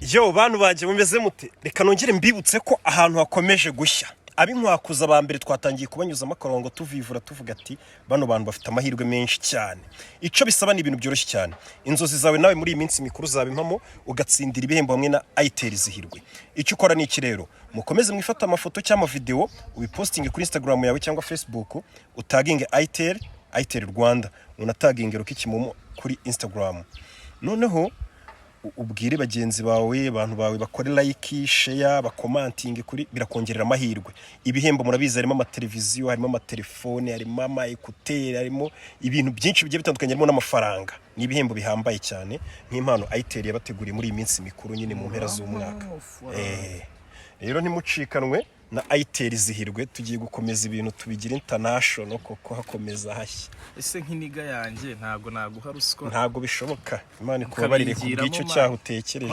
Yo bantu baje mumeze mute reka nongere mbibutse ko ahantu hakomeje gushya abinkwakuza ba mbere twatangiye kubanyuza amakorongo tuvivura tuvuga ati bano bantu bafite amahirwe menshi cyane ico bisaba ni ibintu byoroshye cyane inzozi zawe nawe muri iyi minsi mikuru zawe impamo ugatsindira ibihembo hamwe na itel zihirwe icyo ukora ni iki rero mukomeze mwifata amafoto cyangwa video ubipostinge kuri Instagram yawe cyangwa Facebook utaginge itel Rwanda unataginge rukikimomo kuri Instagram noneho ubwire bagenzi bawe abantu bawe bakore like share bakomantinge kuri birakongerera amahirwe ibihembo murabizi harimo amateleviziyo harimo amatelefone harimo ekuteri harimo ibintu byinshi bigiye bitandukanye harimo n'amafaranga ni ibihembo bihambaye cyane nk'impano itel yabateguriye muri iyi minsi mikuru nyine mu mpera z'umwaka rero ntimucikanwe na itel zihirwe tugiye gukomeza ibintu tubigira international koko hakomeza hashya ese nk'iniga yanjye ntago naguha ruswa ntago bishoboka imana ikubabarire ku bw'icyo cyaho utekereje